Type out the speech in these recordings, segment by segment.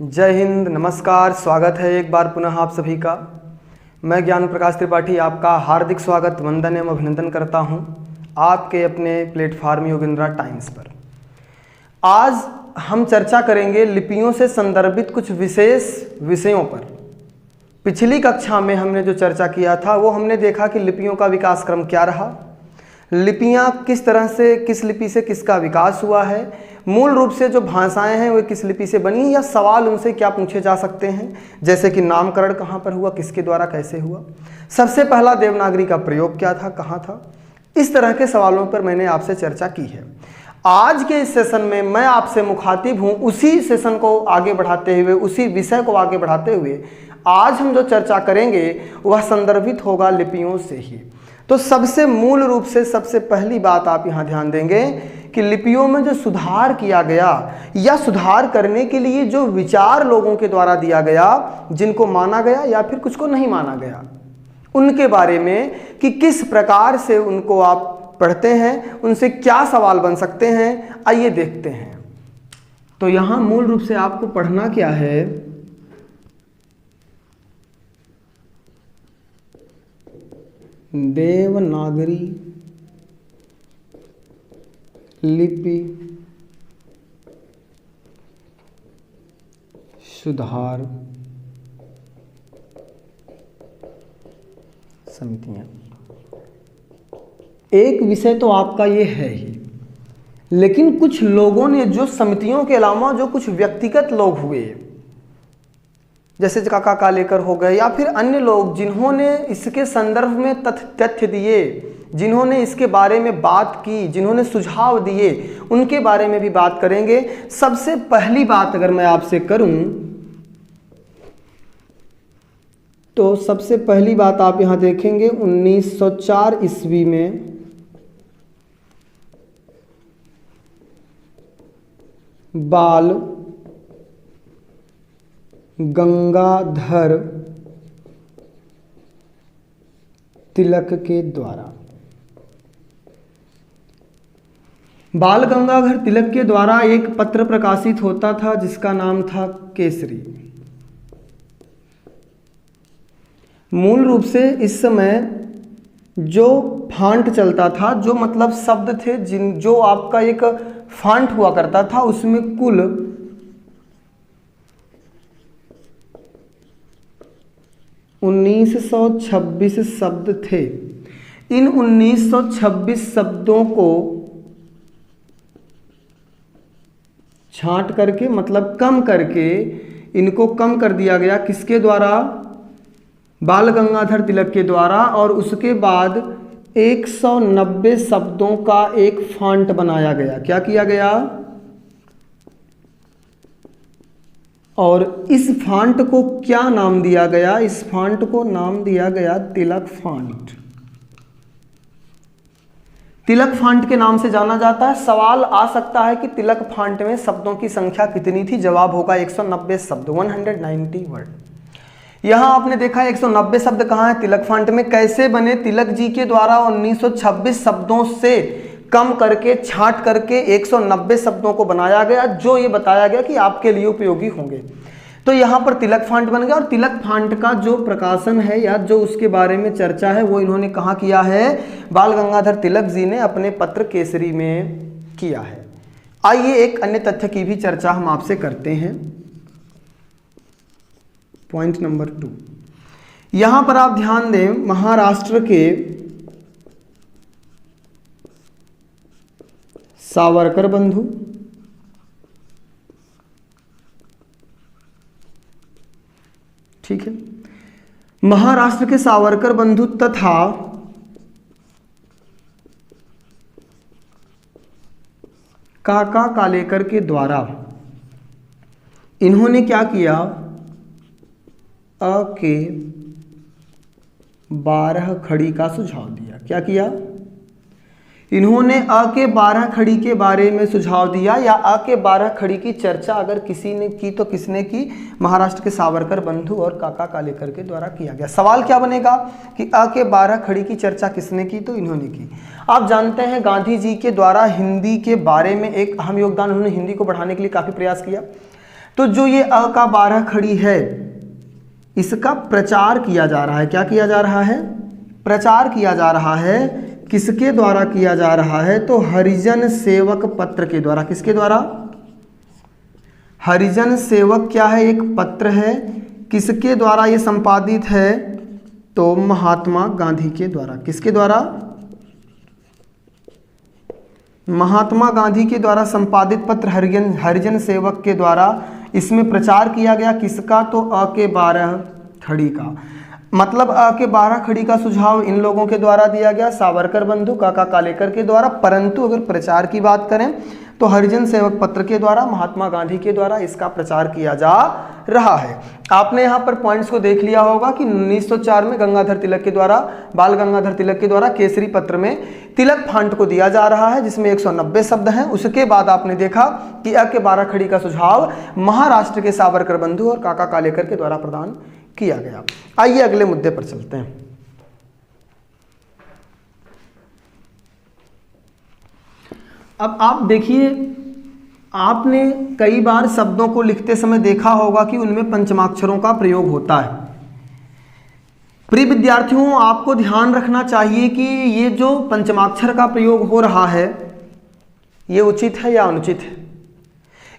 जय हिंद, नमस्कार, स्वागत है एक बार पुनः आप सभी का। मैं ज्ञान प्रकाश त्रिपाठी आपका हार्दिक स्वागत, वंदन एवं अभिनंदन करता हूं आपके अपने प्लेटफार्म योगेंद्रा टाइम्स पर। आज हम चर्चा करेंगे लिपियों से संदर्भित कुछ विशेष विषयों पर। पिछली कक्षा में हमने जो चर्चा किया था वो हमने देखा कि लिपियों का विकास क्रम क्या रहा, लिपियां किस तरह से, किस लिपि से किसका विकास हुआ है, मूल रूप से जो भाषाएं हैं वो किस लिपि से बनी, या सवाल उनसे क्या पूछे जा सकते हैं, जैसे कि नामकरण कहाँ पर हुआ, किसके द्वारा कैसे हुआ, सबसे पहला देवनागरी का प्रयोग क्या था, कहाँ था। इस तरह के सवालों पर मैंने आपसे चर्चा की है। आज के इस सेशन में मैं आपसे मुखातिब हूँ, उसी सेशन को आगे बढ़ाते हुए, उसी विषय को आगे बढ़ाते हुए आज हम जो चर्चा करेंगे वह संदर्भित होगा लिपियों से ही। तो सबसे मूल रूप से सबसे पहली बात आप यहाँ ध्यान देंगे कि लिपियों में जो सुधार किया गया या सुधार करने के लिए जो विचार लोगों के द्वारा दिया गया, जिनको माना गया या फिर कुछ को नहीं माना गया, उनके बारे में कि किस प्रकार से उनको आप पढ़ते हैं, उनसे क्या सवाल बन सकते हैं, आइए देखते हैं। तो यहाँ मूल रूप से आपको पढ़ना क्या है, देवनागरी लिपि सुधार समितियां। एक विषय तो आपका ये है ही, लेकिन कुछ लोगों ने, जो समितियों के अलावा जो कुछ व्यक्तिगत लोग हुए, जैसे काका कालेकर हो गए या फिर अन्य लोग जिन्होंने इसके संदर्भ में तथ्य दिए, जिन्होंने इसके बारे में बात की, जिन्होंने सुझाव दिए, उनके बारे में भी बात करेंगे। सबसे पहली बात अगर मैं आपसे करूं तो सबसे पहली बात आप यहां देखेंगे 1904 ईस्वी में बाल गंगाधर तिलक के द्वारा, बाल गंगाधर तिलक के द्वारा एक पत्र प्रकाशित होता था जिसका नाम था केसरी। मूल रूप से इस समय जो फांट चलता था, जो मतलब शब्द थे जो आपका एक फांट हुआ करता था, उसमें कुल 1926 शब्द थे। इन 1926 शब्दों को छांट करके, मतलब कम करके, इनको कम कर दिया गया। किसके द्वारा? बाल गंगाधर तिलक के द्वारा। और उसके बाद 190 शब्दों का एक फॉन्ट बनाया गया। क्या किया गया? और इस फॉन्ट को क्या नाम दिया गया? इस फॉन्ट को नाम दिया गया तिलक फॉन्ट। तिलक फॉन्ट के नाम से जाना जाता है। सवाल आ सकता है कि तिलक फॉन्ट में शब्दों की संख्या कितनी थी? जवाब होगा 190 शब्द, 190 वर्ड। यहां आपने देखा 190 शब्द कहां है? तिलक फॉन्ट में। कैसे बने? तिलक जी के द्वारा 1926 शब्दों से कम करके, छांट करके 190 शब्दों को बनाया गया, जो ये बताया गया कि आपके लिए उपयोगी होंगे। तो यहाँ पर तिलक फॉन्ट बन गया। और तिलक फॉन्ट का जो प्रकाशन है या जो उसके बारे में चर्चा है वो इन्होंने कहाँ किया है? बाल गंगाधर तिलक जी ने अपने पत्र केसरी में किया है। आइए एक अन्य तथ्य की भी चर्चा हम आपसे करते हैं। पॉइंट नंबर 2, यहां पर आप ध्यान दें, महाराष्ट्र के सावरकर बंधु, ठीक है, महाराष्ट्र के सावरकर बंधु तथा काका कालेकर के द्वारा इन्होंने क्या किया? अ के 12 खड़ी का सुझाव दिया। क्या किया? इन्होंने अ के 12 खड़ी के बारे में सुझाव दिया, या अ के 12 खड़ी की चर्चा अगर किसी ने की तो किसने की? महाराष्ट्र के सावरकर बंधु और काका कालेकर के द्वारा किया गया। सवाल क्या बनेगा कि अ के 12 खड़ी की चर्चा किसने की? तो इन्होंने की। आप जानते हैं गांधी जी के द्वारा हिंदी के बारे में एक अहम योगदान, उन्होंने हिंदी को बढ़ाने के लिए काफ़ी प्रयास किया। तो जो ये अ का 12 खड़ी है, इसका प्रचार किया जा रहा है। क्या किया जा रहा है? प्रचार किया जा रहा है। किसके द्वारा किया जा रहा है? तो हरिजन सेवक पत्र के द्वारा। किसके द्वारा? हरिजन सेवक क्या है? एक पत्र है। किसके द्वारा ये संपादित है? तो महात्मा गांधी के द्वारा। किसके द्वारा? महात्मा गांधी के द्वारा संपादित पत्र हरिजन सेवक के द्वारा इसमें प्रचार किया गया। किसका? तो अ के 12 खड़ी का। मतलब अ के 12 खड़ी का सुझाव इन लोगों के द्वारा दिया गया, सावरकर बंधु, काका कालेकर के द्वारा। परंतु अगर प्रचार की बात करें तो हरिजन सेवक पत्र के द्वारा, महात्मा गांधी के द्वारा इसका प्रचार किया जा रहा है। आपने यहाँ पर पॉइंट्स को देख लिया होगा कि 1904 में गंगाधर तिलक के द्वारा, बाल गंगाधर तिलक के द्वारा केसरी पत्र में तिलक फांट को दिया जा रहा है, जिसमें 190 शब्द हैं। उसके बाद आपने देखा कि अ के 12 खड़ी का सुझाव महाराष्ट्र के सावरकर बंधु और काका कालेकर के द्वारा प्रदान किया गया। आइए अगले मुद्दे पर चलते हैं। अब आप देखिए, आपने कई बार शब्दों को लिखते समय देखा होगा कि उनमें पंचमाक्षरों का प्रयोग होता है। प्रिय विद्यार्थियों, आपको ध्यान रखना चाहिए कि ये जो पंचमाक्षर का प्रयोग हो रहा है, ये उचित है या अनुचित है।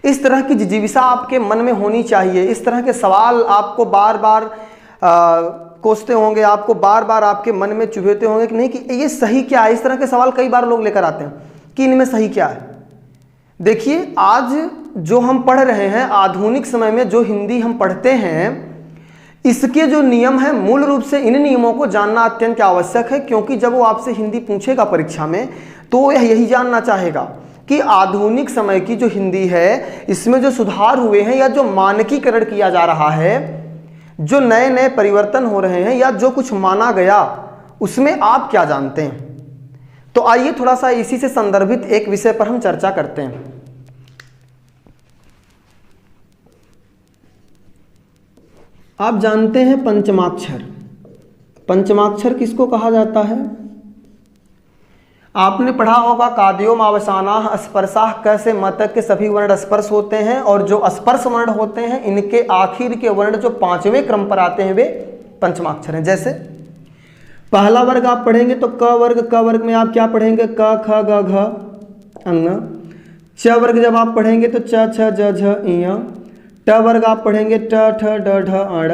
इस तरह की जिज्ञासा आपके मन में होनी चाहिए। इस तरह के सवाल आपको बार बार कोसते होंगे, आपको बार बार आपके मन में चुभेते होंगे कि नहीं कि ये सही क्या है। इस तरह के सवाल कई बार लोग लेकर आते हैं कि इनमें सही क्या है। देखिए, आज जो हम पढ़ रहे हैं, आधुनिक समय में जो हिंदी हम पढ़ते हैं, इसके जो नियम हैं, मूल रूप से इन नियमों को जानना अत्यंत आवश्यक है। क्योंकि जब वो आपसे हिंदी पूछेगा परीक्षा में, तो वह यही जानना चाहेगा कि आधुनिक समय की जो हिंदी है, इसमें जो सुधार हुए हैं या जो मानकीकरण किया जा रहा है, जो नए नए परिवर्तन हो रहे हैं या जो कुछ माना गया, उसमें आप क्या जानते हैं। तो आइए थोड़ा सा इसी से संदर्भित एक विषय पर हम चर्चा करते हैं। आप जानते हैं पंचमाक्षर। पंचमाक्षर किसको कहा जाता है? आपने पढ़ा होगा काद्योमावसानाः स्पर्शाः क से म तक के सभी वर्ण स्पर्श होते हैं, और जो स्पर्श वर्ण होते हैं, इनके आखिर के वर्ण जो 5वें क्रम पर आते हैं, वे पंचमाक्षर हैं। जैसे पहला वर्ग आप पढ़ेंगे तो क वर्ग में आप क्या पढ़ेंगे? क ख ग घ अंग। च वर्ग जब आप पढ़ेंगे तो च छ ज झ इय। ट वर्ग आप पढ़ेंगे ट ठ ड ढ अण।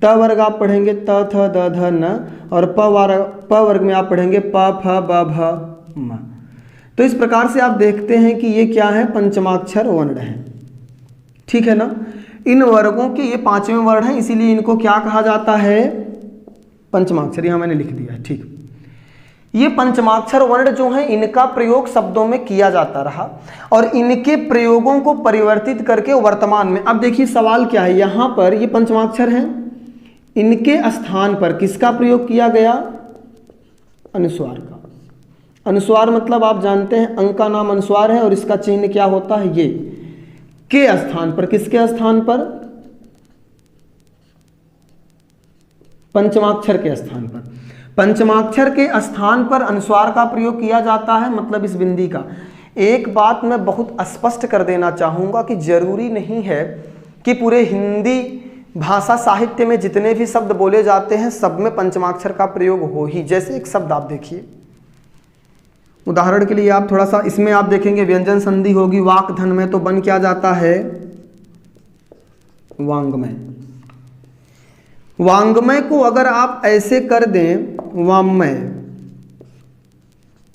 त वर्ग आप पढ़ेंगे त थ द ध न। और प वर्ग में आप पढ़ेंगे प फ ब भ म। तो इस प्रकार से आप देखते हैं कि ये क्या है? पंचमाक्षर वर्ण है। ठीक है ना? इन वर्गों के ये 5वें वर्ण हैं, इसीलिए इनको क्या कहा जाता है? पंचमाक्षर। यहाँ मैंने लिख दिया है। ठीक, ये पंचमाक्षर वर्ण जो हैं, इनका प्रयोग शब्दों में किया जाता रहा और इनके प्रयोगों को परिवर्तित करके वर्तमान में, अब देखिए सवाल क्या है, यहाँ पर ये पंचमाक्षर हैं, इनके स्थान पर किसका प्रयोग किया गया? अनुस्वार का। अनुस्वार मतलब आप जानते हैं अंक का नाम अनुस्वार है और इसका चिन्ह क्या होता है? ये के स्थान पर। किसके स्थान पर? पंचमाक्षर के स्थान पर। पंचमाक्षर के स्थान पर अनुस्वार का प्रयोग किया जाता है, मतलब इस बिंदी का। एक बात मैं बहुत स्पष्ट कर देना चाहूँगा कि जरूरी नहीं है कि पूरे हिंदी भाषा साहित्य में जितने भी शब्द बोले जाते हैं सब में पंचमाक्षर का प्रयोग हो ही। जैसे एक शब्द आप देखिए, उदाहरण के लिए आप थोड़ा सा इसमें आप देखेंगे व्यंजन संधि होगी वाक धन में, तो बन क्या जाता है? वांग्मय। वांग्मय को अगर आप ऐसे कर दें वाममय,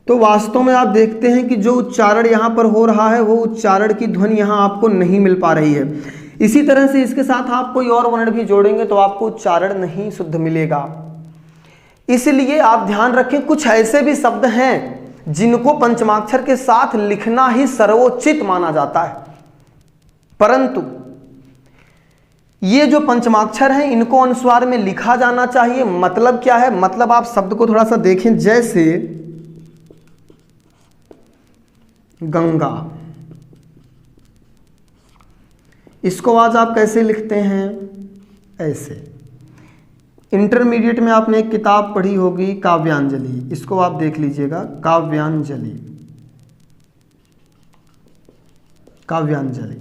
तो वास्तव में आप देखते हैं कि जो उच्चारण यहाँ पर हो रहा है, वो उच्चारण की ध्वनि यहाँ आपको नहीं मिल पा रही है। इसी तरह से इसके साथ आप कोई और वर्ण भी जोड़ेंगे तो आपको उच्चारण नहीं शुद्ध मिलेगा। इसलिए आप ध्यान रखें, कुछ ऐसे भी शब्द हैं जिनको पंचमाक्षर के साथ लिखना ही सर्वोचित माना जाता है, परंतु ये जो पंचमाक्षर हैं इनको अनुस्वार में लिखा जाना चाहिए। मतलब क्या है? मतलब आप शब्द को थोड़ा सा देखें, जैसे गंगा, इसको आज आप कैसे लिखते हैं? ऐसे। इंटरमीडिएट में आपने एक किताब पढ़ी होगी काव्यांजलि, इसको आप देख लीजिएगा, काव्यांजलि। काव्यांजलि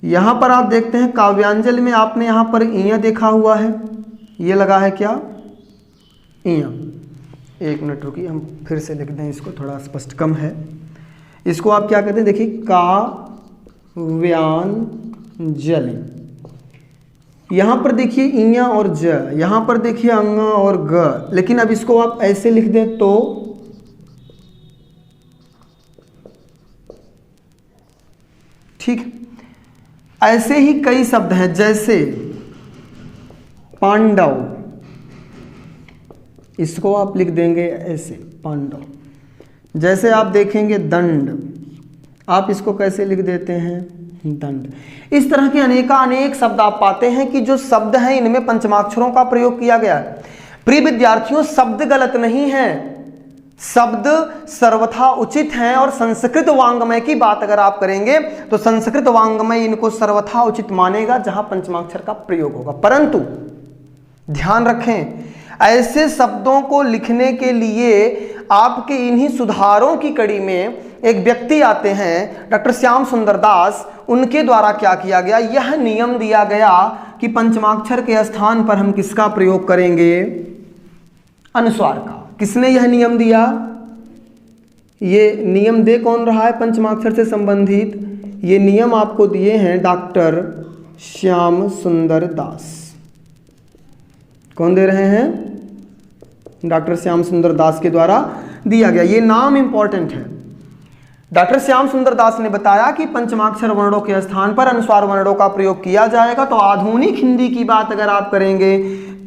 यहाँ पर आप देखते हैं काव्यांजलि में आपने यहाँ पर इया देखा हुआ है, ये लगा है क्या, इया। एक मिनट रुकिए, हम फिर से लिख दें इसको, थोड़ा स्पष्ट कम है। इसको आप क्या कहते हैं, देखिए काव्यांजलि। यहाँ पर देखिए इया और ज, यहाँ पर देखिए अंग और ग, लेकिन अब इसको आप ऐसे लिख दें तो ठीक। ऐसे ही कई शब्द हैं, जैसे पांडव, इसको आप लिख देंगे ऐसे पांडव। जैसे आप देखेंगे दंड, आप इसको कैसे लिख देते हैं, दंड। इस तरह के अनेक शब्द आप पाते हैं कि जो शब्द हैं इनमें पंचमाक्षरों का प्रयोग किया गया है। प्रिय विद्यार्थियों, शब्द गलत नहीं है, शब्द सर्वथा उचित हैं। और संस्कृत वांग्मय की बात अगर आप करेंगे तो संस्कृत वांग्मय इनको सर्वथा उचित मानेगा जहां पंचमाक्षर का प्रयोग होगा। परंतु ध्यान रखें, ऐसे शब्दों को लिखने के लिए आपके इन्हीं सुधारों की कड़ी में एक व्यक्ति आते हैं, डॉक्टर श्याम सुंदर दास। उनके द्वारा क्या किया गया, यह नियम दिया गया कि पंचमाक्षर के स्थान पर हम किसका प्रयोग करेंगे, अनुस्वार का। किसने यह नियम दिया, ये नियम दे कौन रहा है पंचमाक्षर से संबंधित, ये नियम आपको दिए हैं डॉक्टर श्याम सुंदर दास। कौन दे रहे हैं, डॉक्टर श्याम सुंदर दास के द्वारा दिया गया। ये नाम इंपॉर्टेंट है। डॉक्टर श्याम सुंदर दास ने बताया कि पंचमाक्षर वर्णों के स्थान पर अनुस्वार वर्णों का प्रयोग किया जाएगा। तो आधुनिक हिंदी की बात अगर आप करेंगे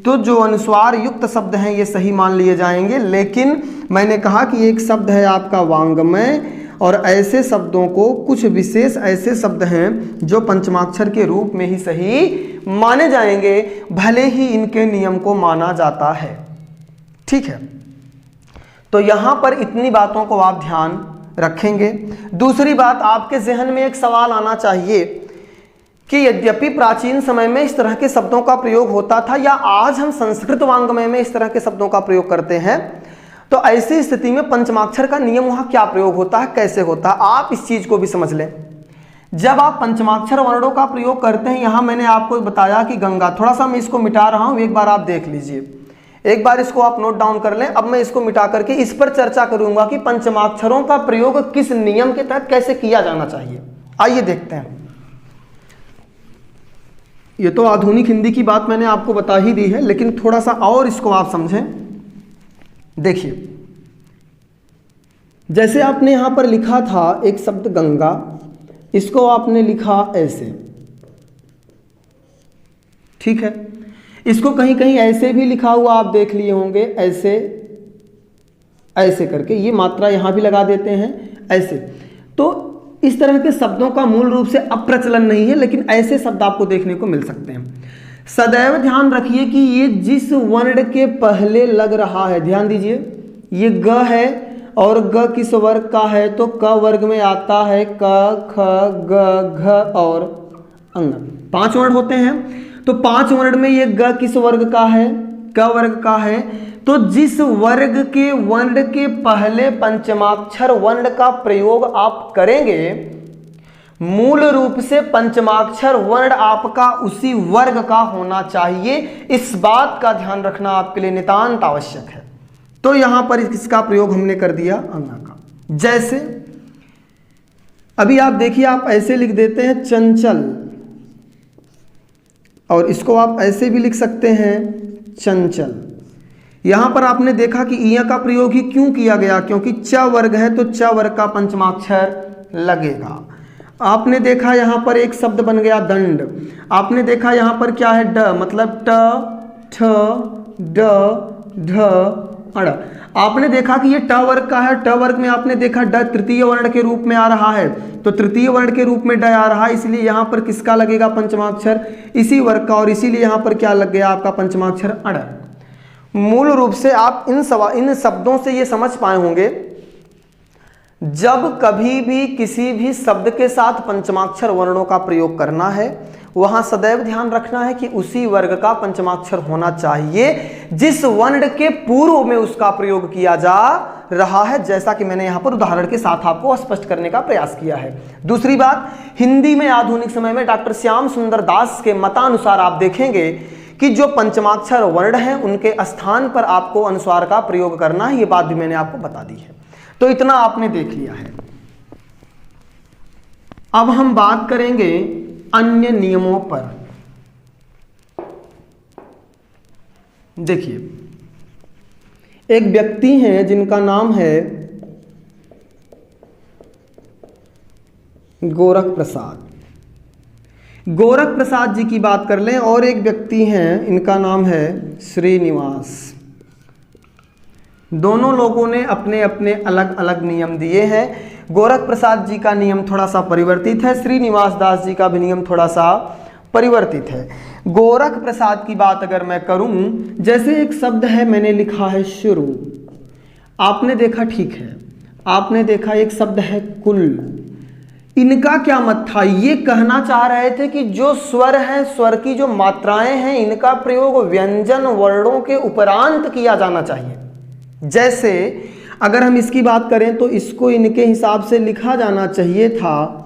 तो जो अनुस्वार युक्त शब्द हैं ये सही मान लिए जाएंगे, लेकिन मैंने कहा कि एक शब्द है आपका वांग्मय, और ऐसे शब्दों को कुछ विशेष ऐसे शब्द हैं जो पंचमाक्षर के रूप में ही सही माने जाएंगे, भले ही इनके नियम को माना जाता है। ठीक है, तो यहां पर इतनी बातों को आप ध्यान रखेंगे। दूसरी बात, आपके जहन में एक सवाल आना चाहिए कि यद्यपि प्राचीन समय में इस तरह के शब्दों का प्रयोग होता था, या आज हम संस्कृत वांग्मय में इस तरह के शब्दों का प्रयोग करते हैं, तो ऐसी स्थिति में पंचमाक्षर का नियम वहां क्या प्रयोग होता है, कैसे होता है, आप इस चीज को भी समझ लें। जब आप पंचमाक्षर वर्णों का प्रयोग करते हैं, यहां मैंने आपको बताया कि गंगा, थोड़ा सा मैं इसको मिटा रहा हूं, एक बार आप देख लीजिए, एक बार इसको आप नोट डाउन कर लें। अब मैं इसको मिटा करके इस पर चर्चा करूंगा कि पंचमाक्षरों का प्रयोग किस नियम के तहत कैसे किया जाना चाहिए। आइए देखते हैं। ये तो आधुनिक हिंदी की बात मैंने आपको बता ही दी है, लेकिन थोड़ा सा और इसको आप समझें। देखिए, जैसे आपने यहां पर लिखा था एक शब्द गंगा, इसको आपने लिखा ऐसे, ठीक है। इसको कहीं कहीं ऐसे भी लिखा हुआ आप देख लिए होंगे, ऐसे ऐसे करके, ये मात्रा यहां भी लगा देते हैं ऐसे। तो इस तरह के शब्दों का मूल रूप से अप्रचलन नहीं है, लेकिन ऐसे शब्द आपको देखने को मिल सकते हैं। सदैव ध्यान रखिए कि ये जिस वर्ण के पहले लग रहा है, ध्यान दीजिए, ये ग है और ग किस वर्ग का है, तो क वर्ग में आता है क, ख, ग, घ और अंग। 5 वर्ण होते हैं, तो 5 वर्ण में ये ग किस वर्ग का है, क वर्ग का है। तो जिस वर्ग के वर्ण के पहले पंचमाक्षर वर्ण का प्रयोग आप करेंगे, मूल रूप से पंचमाक्षर वर्ण आपका उसी वर्ग का होना चाहिए। इस बात का ध्यान रखना आपके लिए नितांत आवश्यक है। तो यहां पर इसका प्रयोग हमने कर दिया अंगा का। जैसे अभी आप देखिए, आप ऐसे लिख देते हैं चंचल, और इसको आप ऐसे भी लिख सकते हैं चंचल। यहां पर आपने देखा कि इया का प्रयोग ही क्यों किया गया, क्योंकि च वर्ग है तो च वर्ग का पंचमाक्षर लगेगा। आपने देखा यहां पर एक शब्द बन गया दंड। आपने देखा यहां पर क्या है, ड, मतलब ट, ठ, ड, ढ, अड़। आपने देखा कि ये ट वर्ग का है, ट वर्ग में आपने देखा ड तृतीय वर्ण के रूप में आ रहा है, तो तृतीय वर्ण के रूप में ड आ रहा है, इसलिए यहां पर किसका लगेगा पंचमाक्षर, इसी वर्ग का, और इसीलिए यहां पर क्या लग गया आपका पंचमाक्षर अड़। मूल रूप से आप इन शब्दों से ये समझ पाए होंगे, जब कभी भी किसी भी शब्द के साथ पंचमाक्षर वर्णों का प्रयोग करना है, वहां सदैव ध्यान रखना है कि उसी वर्ग का पंचमाक्षर होना चाहिए। जिस वर्ण के पूर्व में उसका प्रयोग किया जा रहा है, जैसा कि मैंने यहां पर उदाहरण के साथ आपको स्पष्ट करने का प्रयास किया है। दूसरी बात, हिंदी में आधुनिक समय में डॉक्टर श्याम सुंदर दास के मतानुसार आप देखेंगे कि जो पंचमाक्षर वर्ण हैं उनके स्थान पर आपको अनुस्वार का प्रयोग करना है। ये बात भी मैंने आपको बता दी है। तो इतना आपने देख लिया है। अब हम बात करेंगे अन्य नियमों पर। देखिए, एक व्यक्ति हैं जिनका नाम है गोरख प्रसाद। गोरख प्रसाद जी की बात कर लें, और एक व्यक्ति हैं, इनका नाम है श्रीनिवास। दोनों लोगों ने अपने अपने अलग अलग नियम दिए हैं। गोरख प्रसाद जी का नियम थोड़ा सा परिवर्तित है, श्रीनिवास दास जी का भी नियम थोड़ा सा परिवर्तित है। गोरख प्रसाद की बात अगर मैं करूं, जैसे एक शब्द है, मैंने लिखा है शुरू, आपने देखा ठीक है, आपने देखा एक शब्द है कुल। इनका क्या मत था? ये कहना चाह रहे थे कि जो स्वर है, स्वर की जो मात्राएं हैं, इनका प्रयोग व्यंजन वर्णों के उपरांत किया जाना चाहिए। जैसे अगर हम इसकी बात करें तो इसको इनके हिसाब से लिखा जाना चाहिए था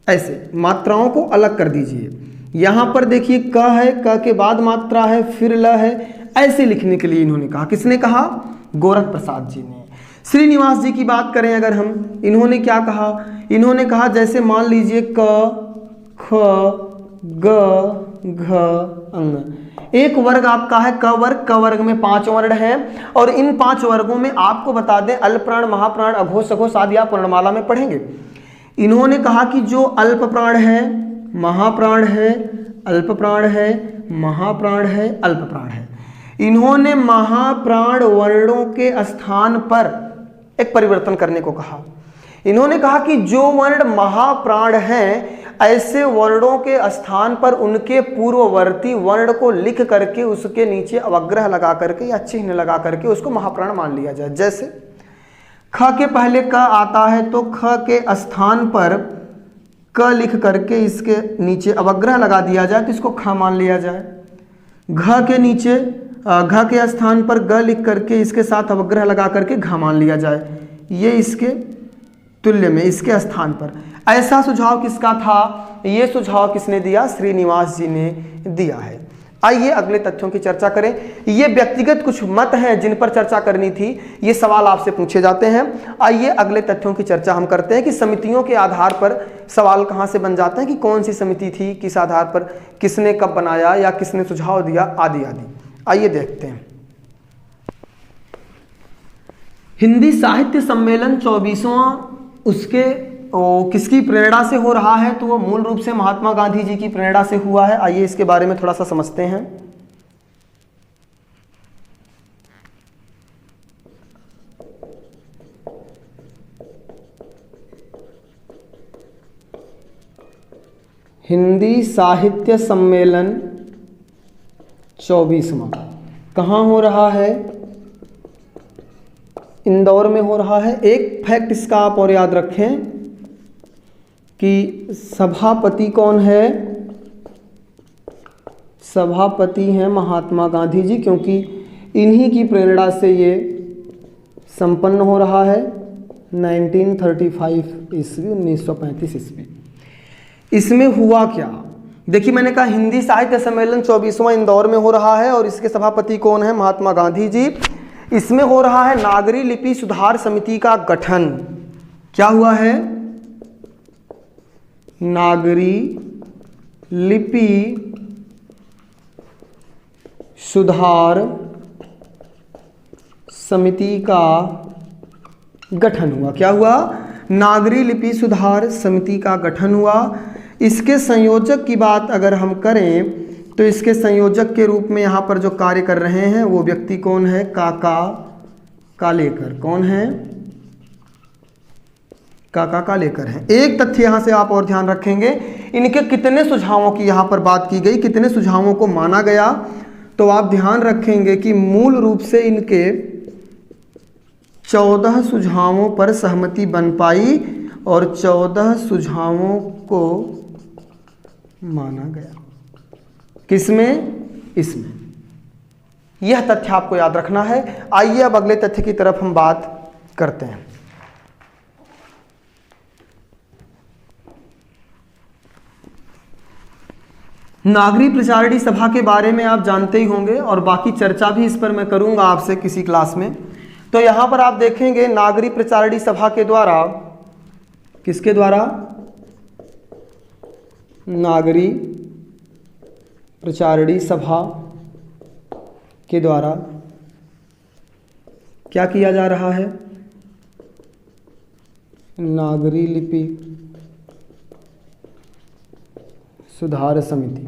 ऐसे, मात्राओं को अलग कर दीजिए। यहां पर देखिए क है, क के बाद मात्रा है, फिर ल है, ऐसे लिखने के लिए इन्होंने कहा। किसने कहा? गोरख प्रसाद जी ने। श्रीनिवास जी की बात करें अगर हम, इन्होंने क्या कहा? इन्होंने कहा जैसे मान लीजिए क, ख, ग, घ, अंग। एक वर्ग आपका है क वर्ग। क वर्ग में 5 वर्ण हैं और इन 5 वर्गों में आपको बता दें अल्प प्राण, महाप्राण, अघोष, सघोष आदि आप वर्णमाला में पढ़ेंगे। इन्होंने कहा कि जो अल्प प्राण है, महाप्राण है, अल्प प्राण है, महाप्राण है, अल्प प्राण है। इन्होंने महाप्राण वर्णों के स्थान पर एक परिवर्तन करने को कहा। इन्होंने कहा कि जो वर्ण महाप्राण हैं, ऐसे वर्णों के स्थान पर उनके पूर्ववर्ती वर्ण को लिख करके उसके नीचे अवग्रह लगा करके या चिन्ह लगा करके उसको महाप्राण मान लिया जाए। जैसे ख के पहले क आता है तो ख के स्थान पर क लिख करके इसके नीचे अवग्रह लगा दिया जाए तो इसको ख मान लिया जाए। घ के नीचे घ के स्थान पर ग लिख करके इसके साथ अवग्रह लगा करके घ मान लिया जाए। ये इसके तुल्य में, इसके स्थान पर। ऐसा सुझाव किसका था? ये सुझाव किसने दिया? श्रीनिवास जी ने दिया है। आइए अगले तथ्यों की चर्चा करें। ये व्यक्तिगत कुछ मत हैं जिन पर चर्चा करनी थी, ये सवाल आपसे पूछे जाते हैं। आइए अगले तथ्यों की चर्चा हम करते हैं कि समितियों के आधार पर सवाल कहाँ से बन जाते हैं, कि कौन सी समिति थी, किस आधार पर, किसने कब बनाया या किसने सुझाव दिया, आदि आदि। आइए देखते हैं। हिंदी साहित्य सम्मेलन 24वां उसके किसकी प्रेरणा से हो रहा है? तो वो मूल रूप से महात्मा गांधी जी की प्रेरणा से हुआ है। आइए इसके बारे में थोड़ा सा समझते हैं। हिंदी साहित्य सम्मेलन 24वां कहाँ हो रहा है? इंदौर में हो रहा है। एक फैक्ट इसका आप और याद रखें कि सभापति कौन है? सभापति हैं महात्मा गांधी जी, क्योंकि इन्हीं की प्रेरणा से ये संपन्न हो रहा है। 1935 ईस्वी, 1935 ईस्वी। इसमें हुआ क्या? देखिए, मैंने कहा हिंदी साहित्य सम्मेलन 24वां इंदौर में हो रहा है और इसके सभापति कौन है? महात्मा गांधी जी। इसमें हो रहा है नागरी लिपि सुधार समिति का गठन। क्या हुआ है? नागरी लिपि सुधार समिति का गठन हुआ। क्या हुआ? नागरी लिपि सुधार समिति का गठन हुआ। इसके संयोजक की बात अगर हम करें तो इसके संयोजक के रूप में यहाँ पर जो कार्य कर रहे हैं वो व्यक्ति कौन है? काका कालेकर। कौन है? काका कालेकर हैं। एक तथ्य यहाँ से आप और ध्यान रखेंगे, इनके कितने सुझावों की यहाँ पर बात की गई, कितने सुझावों को माना गया, तो आप ध्यान रखेंगे कि मूल रूप से इनके 14 सुझावों पर सहमति बन पाई और 14 सुझावों को माना गया। किसमें? इसमें। यह तथ्य आपको याद रखना है। आइए अब अगले तथ्य की तरफ हम बात करते हैं। नागरी प्रचारणी सभा के बारे में आप जानते ही होंगे और बाकी चर्चा भी इस पर मैं करूंगा आपसे किसी क्लास में। तो यहां पर आप देखेंगे नागरी प्रचारणी सभा के द्वारा, किसके द्वारा? नागरी प्रचारणी सभा के द्वारा क्या किया जा रहा है? नागरी लिपि सुधार समिति,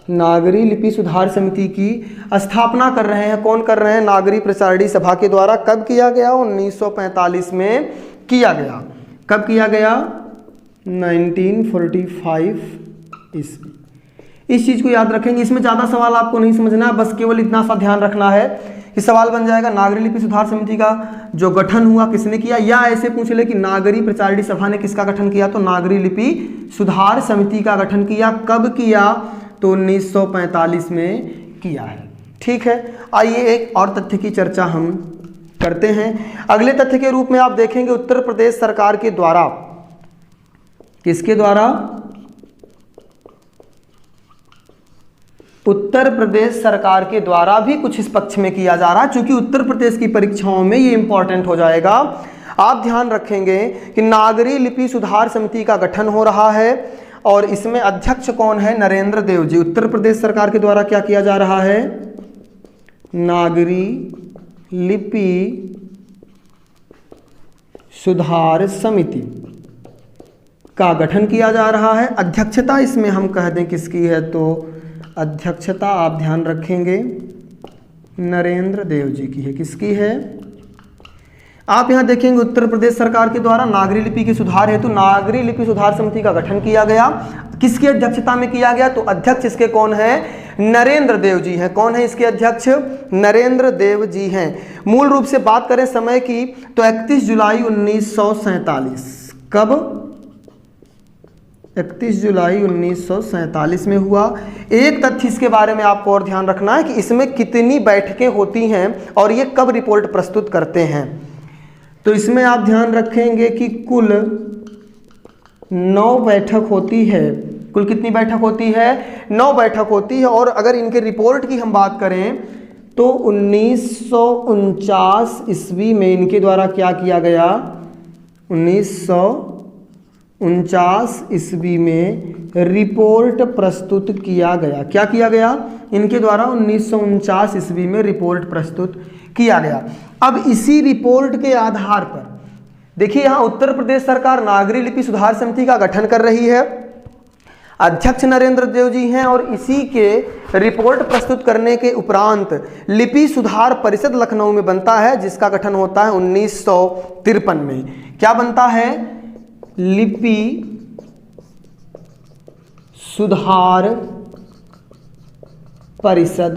नागरी लिपि सुधार समिति की स्थापना कर रहे हैं। कौन कर रहे हैं? नागरी प्रचारणी सभा के द्वारा। कब किया गया? 1945 में किया गया। कब किया गया? 1945 ईस्वी। इस चीज को याद रखेंगे। इसमें ज्यादा सवाल आपको नहीं समझना है, बस केवल इतना सा ध्यान रखना है कि सवाल बन जाएगा नागरी लिपि सुधार समिति का जो गठन हुआ किसने किया, या ऐसे पूछ ले कि नागरी प्रचारणी सभा ने किसका गठन किया, तो नागरी लिपि सुधार समिति का गठन किया। कब किया? तो 1945 में किया है। ठीक है, आइए एक और तथ्य की चर्चा हम करते हैं। अगले तथ्य के रूप में आप देखेंगे उत्तर प्रदेश सरकार के द्वारा, किसके द्वारा? उत्तर प्रदेश सरकार के द्वारा भी कुछ इस पक्ष में किया जा रहा है, क्योंकि उत्तर प्रदेश की परीक्षाओं में ये इंपॉर्टेंट हो जाएगा। आप ध्यान रखेंगे कि नागरी लिपि सुधार समिति का गठन हो रहा है और इसमें अध्यक्ष कौन है? नरेंद्र देव जी। उत्तर प्रदेश सरकार के द्वारा क्या किया जा रहा है? नागरी लिपि सुधार समिति का गठन किया जा रहा है। अध्यक्षता इसमें हम कह दें किसकी है, तो अध्यक्षता आप ध्यान रखेंगे नरेंद्र देव जी की है। किसकी है? आप यहां देखेंगे उत्तर प्रदेश सरकार के द्वारा नागरी लिपि के सुधार हेतु नागरी लिपि सुधार समिति का गठन किया गया। किसकी अध्यक्षता में किया गया? तो अध्यक्ष इसके कौन है? नरेंद्र देव जी हैं। कौन है इसके अध्यक्ष? नरेंद्र देव जी हैं। मूल रूप से बात करें समय की तो 31 जुलाई 1947। कब? 31 जुलाई 1947 में हुआ। एक तथ्य इसके बारे में आपको और ध्यान रखना है कि इसमें कितनी बैठकें होती हैं और ये कब रिपोर्ट प्रस्तुत करते हैं। तो इसमें आप ध्यान रखेंगे कि कुल 9 बैठक होती है। कुल कितनी बैठक होती है? 9 बैठक होती है। और अगर इनके रिपोर्ट की हम बात करें तो 1949 ईस्वी में इनके द्वारा क्या किया गया? 1949 ईस्वी में रिपोर्ट प्रस्तुत किया गया। क्या किया गया? इनके द्वारा 1949 ईस्वी में रिपोर्ट प्रस्तुत किया गया। अब इसी रिपोर्ट के आधार पर देखिए यहां उत्तर प्रदेश सरकार नागरी लिपि सुधार समिति का गठन कर रही है। अध्यक्ष नरेंद्र देव जी हैं और इसी के रिपोर्ट प्रस्तुत करने के उपरांत लिपि सुधार परिषद लखनऊ में बनता है, जिसका गठन होता है 1953 में। क्या बनता है? लिपि सुधार परिषद।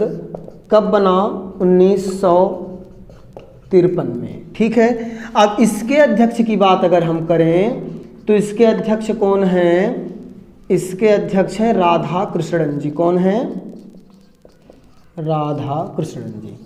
कब बना? 1953 में। ठीक है, अब इसके अध्यक्ष की बात अगर हम करें तो इसके अध्यक्ष कौन हैं? इसके अध्यक्ष हैं राधा कृष्णन जी। कौन है? राधा कृष्णन जी।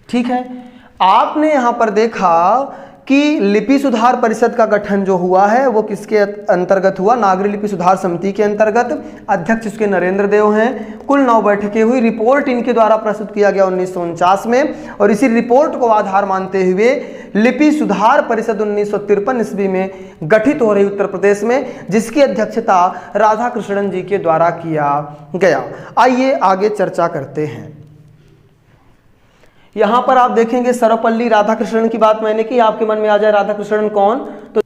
ठीक है, आपने यहां पर देखा कि लिपि सुधार परिषद का गठन जो हुआ है वो किसके अंतर्गत हुआ? नागरी लिपि सुधार समिति के अंतर्गत। अध्यक्ष इसके नरेंद्र देव हैं। कुल 9 बैठकें हुई। रिपोर्ट इनके द्वारा प्रस्तुत किया गया 1949 में और इसी रिपोर्ट को आधार मानते हुए लिपि सुधार परिषद 1953 ईस्वी में गठित हो रही उत्तर प्रदेश में, जिसकी अध्यक्षता राधा कृष्णन जी के द्वारा किया गया। आइए आगे चर्चा करते हैं। यहां पर आप देखेंगे सर्वपल्ली राधाकृष्णन की बात मैंने की। आपके मन में आ जाए राधाकृष्णन कौन, तो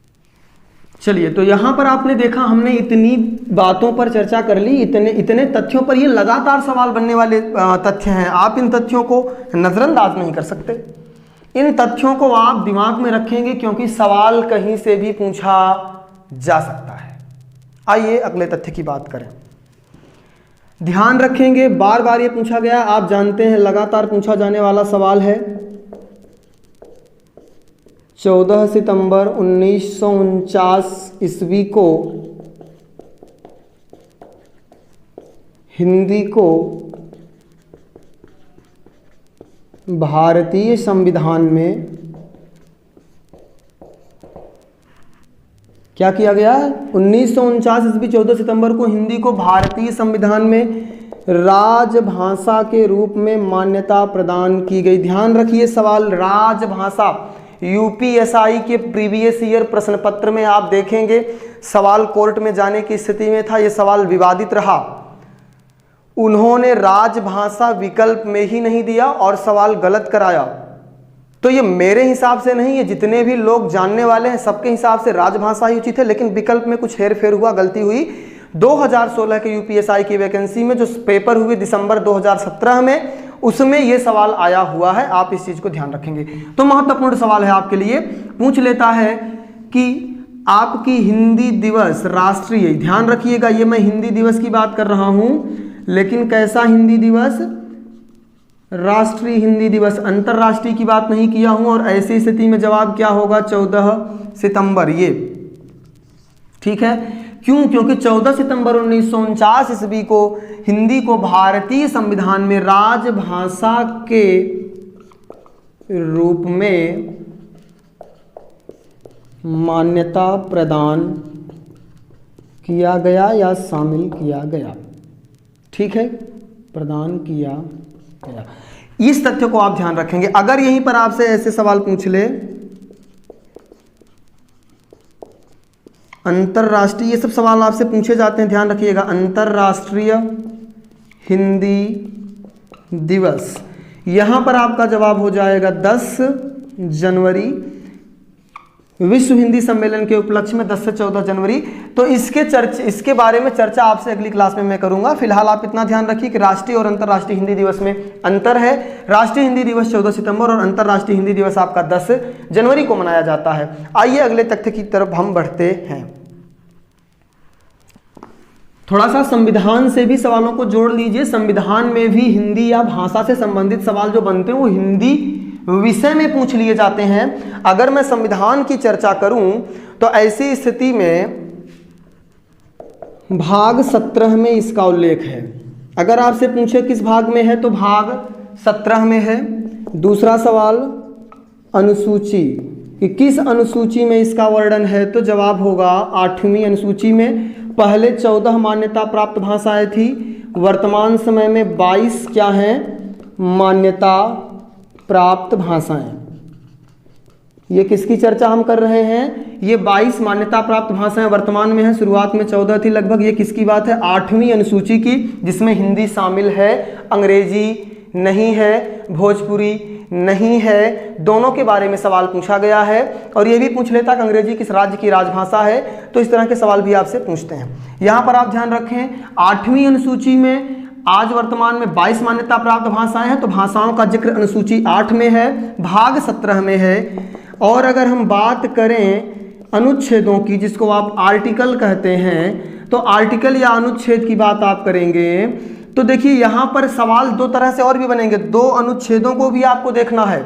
चलिए, तो यहां पर आपने देखा हमने इतनी बातों पर चर्चा कर ली, इतने तथ्यों पर। ये लगातार सवाल बनने वाले तथ्य हैं। आप इन तथ्यों को नजरअंदाज नहीं कर सकते। इन तथ्यों को आप दिमाग में रखेंगे क्योंकि सवाल कहीं से भी पूछा जा सकता है। आइए अगले तथ्य की बात करें। ध्यान रखेंगे, बार बार ये पूछा गया, आप जानते हैं लगातार पूछा जाने वाला सवाल है। 14 सितंबर 1949 ईस्वी को हिंदी को भारतीय संविधान में क्या किया गया? 1949 ईस्वी 14 सितंबर को हिंदी को भारतीय संविधान में राजभाषा के रूप में मान्यता प्रदान की गई। ध्यान रखिए सवाल राजभाषा, यूपीएसआई के प्रीवियस ईयर प्रश्न पत्र में आप देखेंगे सवाल कोर्ट में जाने की स्थिति में था, यह सवाल विवादित रहा। उन्होंने राजभाषा विकल्प में ही नहीं दिया और सवाल गलत कराया। तो ये मेरे हिसाब से नहीं है, जितने भी लोग जानने वाले हैं सबके हिसाब से राजभाषा ही उचित है, लेकिन विकल्प में कुछ हेरफेर हुआ, गलती हुई। 2016 के यूपीएसआई की वैकेंसी में जो पेपर हुए दिसंबर 2017 में, उसमें ये सवाल आया हुआ है, आप इस चीज को ध्यान रखेंगे। तो महत्वपूर्ण सवाल है आपके लिए, पूछ लेता है कि आपकी हिंदी दिवस राष्ट्रीय, ध्यान रखिएगा ये मैं हिंदी दिवस की बात कर रहा हूं, लेकिन कैसा हिंदी दिवस? राष्ट्रीय हिंदी दिवस, अंतरराष्ट्रीय की बात नहीं किया हूं। और ऐसी स्थिति में जवाब क्या होगा? 14 सितंबर, ये ठीक है। क्यों? क्योंकि 14 सितंबर 1949 ईस्वी को हिंदी को भारतीय संविधान में राजभाषा के रूप में मान्यता प्रदान किया गया या शामिल किया गया, ठीक है, प्रदान किया गया। इस तथ्य को आप ध्यान रखेंगे। अगर यहीं पर आपसे ऐसे सवाल पूछ ले, अंतरराष्ट्रीय, ये सब सवाल आपसे पूछे जाते हैं, ध्यान रखिएगा। अंतरराष्ट्रीय हिंदी दिवस, यहां पर आपका जवाब हो जाएगा 10 जनवरी, विश्व हिंदी सम्मेलन के उपलक्ष्य में 10 से 14 जनवरी। तो इसके बारे में चर्चा आपसे अगली क्लास में मैं करूंगा। फिलहाल आप इतना ध्यान रखिए कि राष्ट्रीय और अंतरराष्ट्रीय हिंदी दिवस में अंतर है। राष्ट्रीय हिंदी दिवस 14 सितंबर और अंतरराष्ट्रीय हिंदी दिवस आपका 10 जनवरी को मनाया जाता है। आइए अगले तथ्य की तरफ हम बढ़ते हैं। थोड़ा सा संविधान से भी सवालों को जोड़ लीजिए। संविधान में भी हिंदी या भाषा से संबंधित सवाल जो बनते हैं वो हिंदी विषय में पूछ लिए जाते हैं। अगर मैं संविधान की चर्चा करूं तो ऐसी स्थिति में भाग 17 में इसका उल्लेख है। अगर आपसे पूछे किस भाग में है तो भाग 17 में है। दूसरा सवाल अनुसूची, कि किस अनुसूची में इसका वर्णन है, तो जवाब होगा 8वीं अनुसूची में। पहले 14 मान्यता प्राप्त भाषाएं थी, वर्तमान समय में 22 क्या हैं? मान्यता प्राप्त भाषाएं। ये किसकी चर्चा हम कर रहे हैं? ये 22 मान्यता प्राप्त भाषाएं वर्तमान में है, शुरुआत में 14 थी लगभग। ये किसकी बात है? 8वीं अनुसूची की, जिसमें हिंदी शामिल है, अंग्रेजी नहीं है, भोजपुरी नहीं है। दोनों के बारे में सवाल पूछा गया है। और ये भी पूछ लेता कि अंग्रेजी किस राज्य की राजभाषा है, तो इस तरह के सवाल भी आपसे पूछते हैं। यहाँ पर आप ध्यान रखें 8वीं अनुसूची में आज वर्तमान में 22 मान्यता प्राप्त भाषाएं हैं, तो भाषाओं का जिक्र अनुसूची 8 में है, भाग 17 में है। और अगर हम बात करें अनुच्छेदों की, जिसको आप आर्टिकल कहते हैं, तो आर्टिकल या अनुच्छेद की बात आप करेंगे तो देखिए यहाँ पर सवाल दो तरह से और भी बनेंगे। 2 अनुच्छेदों को भी आपको देखना है,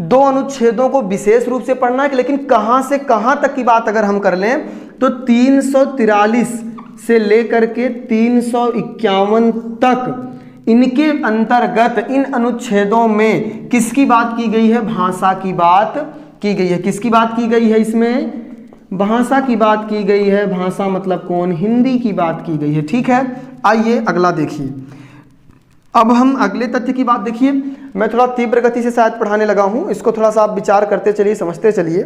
2 अनुच्छेदों को विशेष रूप से पढ़ना है, लेकिन कहाँ से कहाँ तक की बात अगर हम कर लें तो 343 से लेकर के 351 तक, इनके अंतर्गत इन अनुच्छेदों में किसकी बात की गई है? भाषा की बात की गई है। किसकी बात की गई है? इसमें भाषा की बात की गई है। भाषा मतलब कौन? हिंदी की बात की गई है, ठीक है। आइए अगला देखिए। अब हम अगले तथ्य की बात देखिए। मैं थोड़ा तीव्र गति से शायद पढ़ाने लगा हूं, इसको थोड़ा सा आप विचार करते चलिए, समझते चलिए,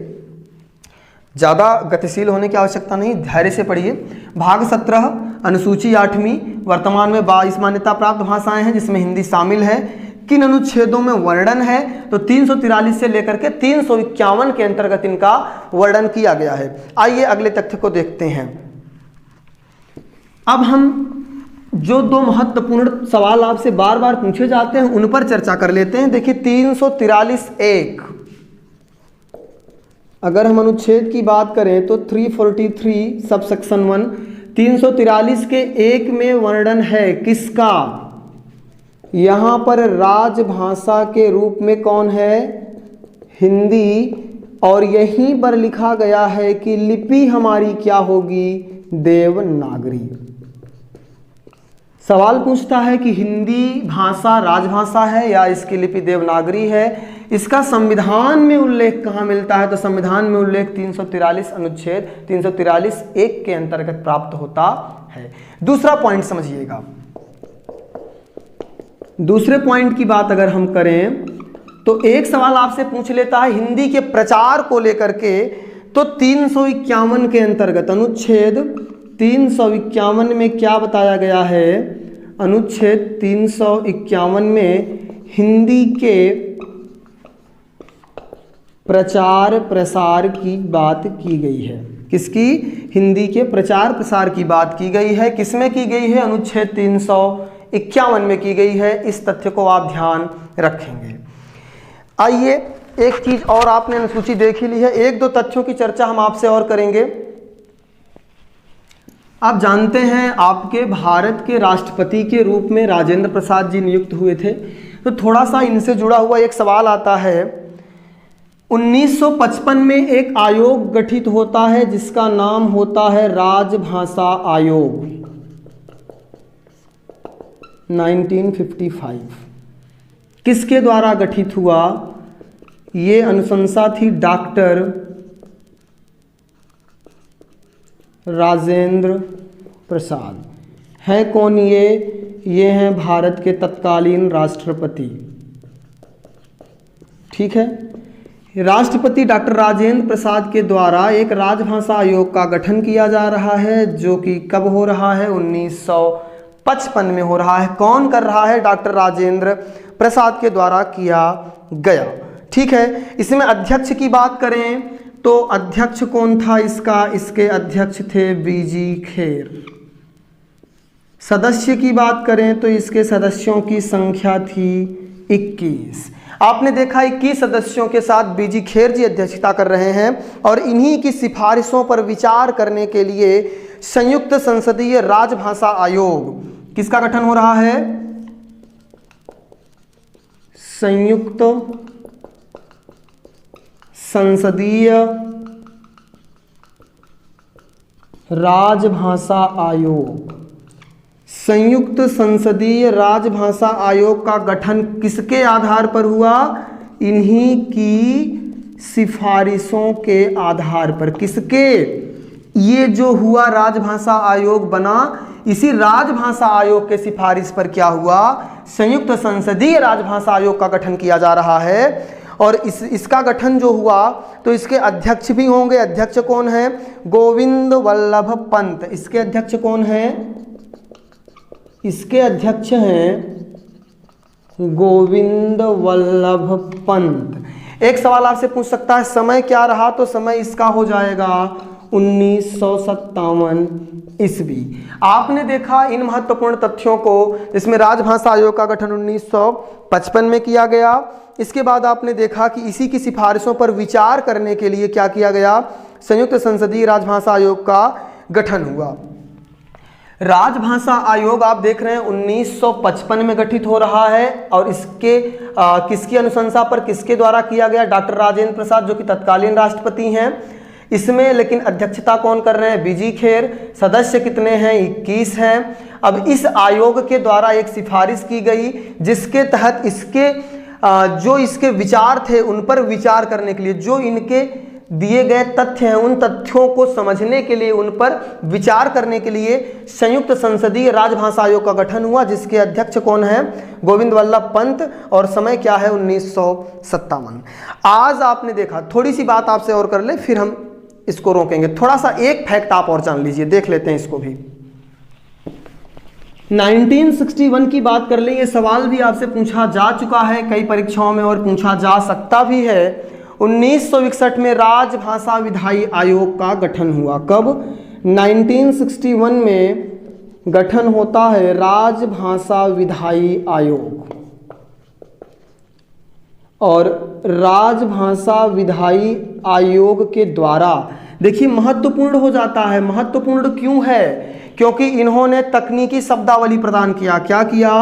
ज़्यादा गतिशील होने की आवश्यकता नहीं, धैर्य से पढ़िए। भाग 17 अनुसूची 8वीं, वर्तमान में 22 मान्यता प्राप्त भाषाएं हैं, जिसमें हिंदी शामिल है। किन अनुच्छेदों में वर्णन है? तो 343 से लेकर के 351 के अंतर्गत इनका वर्णन किया गया है। आइए अगले तथ्य को देखते हैं। अब हम जो 2 महत्वपूर्ण सवाल आपसे बार बार पूछे जाते हैं उन पर चर्चा कर लेते हैं। देखिए 343(1), अगर हम अनुच्छेद की बात करें तो 343 सबसेक्शन 1, 343 के 1 में वर्णन है किसका? यहाँ पर राजभाषा के रूप में कौन है? हिंदी। और यहीं पर लिखा गया है कि लिपि हमारी क्या होगी? देवनागरी। सवाल पूछता है कि हिंदी भाषा राजभाषा है या इसकी लिपि देवनागरी है। इसका संविधान में उल्लेख कहाँ मिलता है? तो संविधान में उल्लेख 343 अनुच्छेद 343(1) के अंतर्गत प्राप्त होता है। दूसरा पॉइंट समझिएगा। दूसरे पॉइंट की बात अगर हम करें तो एक सवाल आपसे पूछ लेता है हिंदी के प्रचार को लेकर के, तो 351 के अंतर्गत अनुच्छेद 351 में क्या बताया गया है? अनुच्छेद 351 में हिंदी के प्रचार प्रसार की बात की गई है। किसकी? हिंदी के प्रचार प्रसार की बात की गई है। किसमें की गई है? अनुच्छेद 351 में की गई है। इस तथ्य को आप ध्यान रखेंगे। आइए, एक चीज और आपने अनुसूची देख ही ली है, एक दो तथ्यों की चर्चा हम आपसे और करेंगे। आप जानते हैं आपके भारत के राष्ट्रपति के रूप में राजेंद्र प्रसाद जी नियुक्त हुए थे, तो थोड़ा सा इनसे जुड़ा हुआ एक सवाल आता है। 1955 में एक आयोग गठित होता है जिसका नाम होता है राजभाषा आयोग। 1955 किसके द्वारा गठित हुआ? ये अनुशंसा थी डॉक्टर राजेंद्र प्रसाद। है कौन ये? ये हैं भारत के तत्कालीन राष्ट्रपति। ठीक है, राष्ट्रपति डॉक्टर राजेंद्र प्रसाद के द्वारा एक राजभाषा आयोग का गठन किया जा रहा है, जो कि कब हो रहा है? 1955 में हो रहा है। कौन कर रहा है? डॉक्टर राजेंद्र प्रसाद के द्वारा किया गया। ठीक है, इसमें अध्यक्ष की बात करें तो अध्यक्ष कौन था इसका? इसके अध्यक्ष थे बीजी खेर। सदस्य की बात करें तो इसके सदस्यों की संख्या थी 21। आपने देखा 21 सदस्यों के साथ बीजी खेर जी अध्यक्षता कर रहे हैं और इन्हीं की सिफारिशों पर विचार करने के लिए संयुक्त संसदीय राजभाषा आयोग किसका गठन हो रहा है? संयुक्त संसदीय राजभाषा आयोग। संयुक्त संसदीय राजभाषा आयोग का गठन किसके आधार पर हुआ? इन्हीं की सिफारिशों के आधार पर। किसके? ये जो हुआ राजभाषा आयोग बना, इसी राजभाषा आयोग के सिफारिश पर क्या हुआ? संयुक्त संसदीय राजभाषा आयोग का गठन किया जा रहा है। और इसका गठन जो हुआ तो इसके अध्यक्ष भी होंगे। अध्यक्ष कौन है? गोविंद वल्लभ पंत। इसके अध्यक्ष कौन है? इसके अध्यक्ष हैं गोविंद वल्लभ पंत। एक सवाल आपसे पूछ सकता है समय क्या रहा? तो समय इसका हो जाएगा 1957 ईस्वी। आपने देखा इन महत्वपूर्ण तथ्यों को, इसमें राजभाषा आयोग का गठन 1955 में किया गया। इसके बाद आपने देखा कि इसी की सिफारिशों पर विचार करने के लिए क्या किया गया? संयुक्त संसदीय राजभाषा आयोग का गठन हुआ। राजभाषा आयोग आप देख रहे हैं 1955 में गठित हो रहा है और इसके किसकी अनुशंसा पर, किसके द्वारा किया गया? डॉक्टर राजेंद्र प्रसाद, जो कि तत्कालीन राष्ट्रपति हैं। इसमें लेकिन अध्यक्षता कौन कर रहे हैं? बीजी खेर। सदस्य कितने हैं? 21 हैं। अब इस आयोग के द्वारा एक सिफारिश की गई जिसके तहत इसके जो इसके विचार थे उन पर विचार करने के लिए, जो इनके दिए गए तथ्य हैं उन तथ्यों को समझने के लिए, उन पर विचार करने के लिए संयुक्त संसदीय राजभाषा आयोग का गठन हुआ, जिसके अध्यक्ष कौन है? गोविंद वल्लभ पंत। और समय क्या है? 1957। आज आपने देखा, थोड़ी सी बात आपसे और कर ले फिर हम इसको रोकेंगे। थोड़ा सा एक फैक्ट आप और जान लीजिए, देख लेते हैं इसको भी। 1961 की बात कर ले, ये सवाल भी आपसे पूछा जा चुका है कई परीक्षाओं में और पूछा जा सकता भी है। 1961 में राजभाषा विधायी आयोग का गठन हुआ। कब? 1961 में गठन होता है राजभाषा विधायी आयोग। और राजभाषा विधायी आयोग के द्वारा, देखिए महत्वपूर्ण हो जाता है। महत्वपूर्ण क्यों है? क्योंकि इन्होंने तकनीकी शब्दावली प्रदान किया। क्या किया?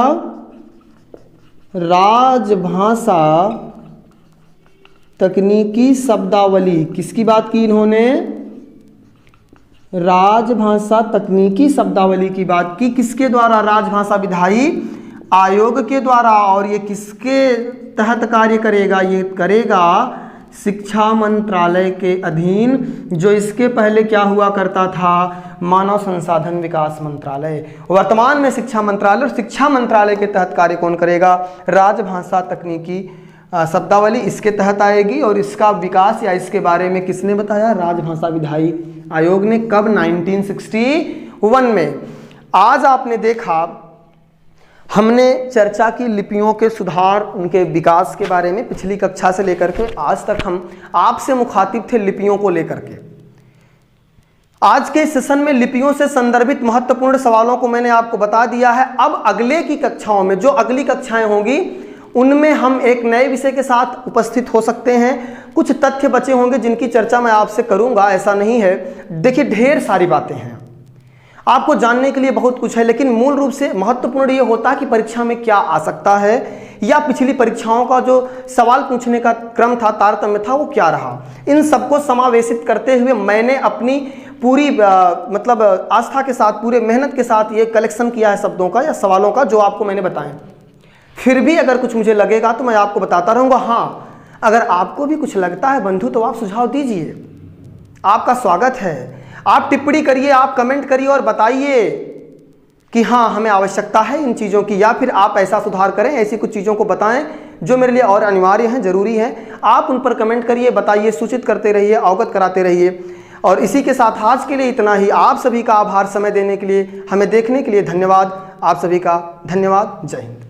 राजभाषा तकनीकी शब्दावली। किसकी बात की इन्होंने? राजभाषा तकनीकी शब्दावली की बात की, किसके द्वारा? राजभाषा विधायी आयोग के द्वारा। और ये किसके तहत कार्य करेगा? ये करेगा शिक्षा मंत्रालय के अधीन, जो इसके पहले क्या हुआ करता था? मानव संसाधन विकास मंत्रालय। वर्तमान में शिक्षा मंत्रालय, और शिक्षा मंत्रालय के तहत कार्य कौन करेगा? राजभाषा तकनीकी शब्दावली इसके तहत आएगी। और इसका विकास या इसके बारे में किसने बताया? राजभाषा विधायी आयोग ने। कब? 1961 में। आज आपने देखा, हमने चर्चा की लिपियों के सुधार, उनके विकास के बारे में पिछली कक्षा से लेकर के आज तक हम आपसे मुखातिब थे लिपियों को लेकर के। आज के सेशन में लिपियों से संदर्भित महत्वपूर्ण सवालों को मैंने आपको बता दिया है। अब अगले की कक्षाओं में, जो अगली कक्षाएं होंगी, उनमें हम एक नए विषय के साथ उपस्थित हो सकते हैं। कुछ तथ्य बचे होंगे जिनकी चर्चा मैं आपसे करूंगा, ऐसा नहीं है। देखिए, ढेर सारी बातें हैं, आपको जानने के लिए बहुत कुछ है, लेकिन मूल रूप से महत्वपूर्ण ये होता है कि परीक्षा में क्या आ सकता है, या पिछली परीक्षाओं का जो सवाल पूछने का क्रम था, तारतम्य था, वो क्या रहा। इन सबको समावेशित करते हुए मैंने अपनी पूरी मतलब आस्था के साथ, पूरे मेहनत के साथ ये कलेक्शन किया है शब्दों का या सवालों का, जो आपको मैंने बताए। फिर भी अगर कुछ मुझे लगेगा तो मैं आपको बताता रहूँगा। हाँ, अगर आपको भी कुछ लगता है बंधु, तो आप सुझाव दीजिए, आपका स्वागत है। आप टिप्पणी करिए, आप कमेंट करिए और बताइए कि हाँ, हमें आवश्यकता है इन चीज़ों की, या फिर आप ऐसा सुधार करें, ऐसी कुछ चीज़ों को बताएं जो मेरे लिए और अनिवार्य हैं, ज़रूरी हैं। आप उन पर कमेंट करिए, बताइए, सूचित करते रहिए, अवगत कराते रहिए। और इसी के साथ आज के लिए इतना ही। आप सभी का आभार समय देने के लिए, हमें देखने के लिए धन्यवाद। आप सभी का धन्यवाद। जय हिंद।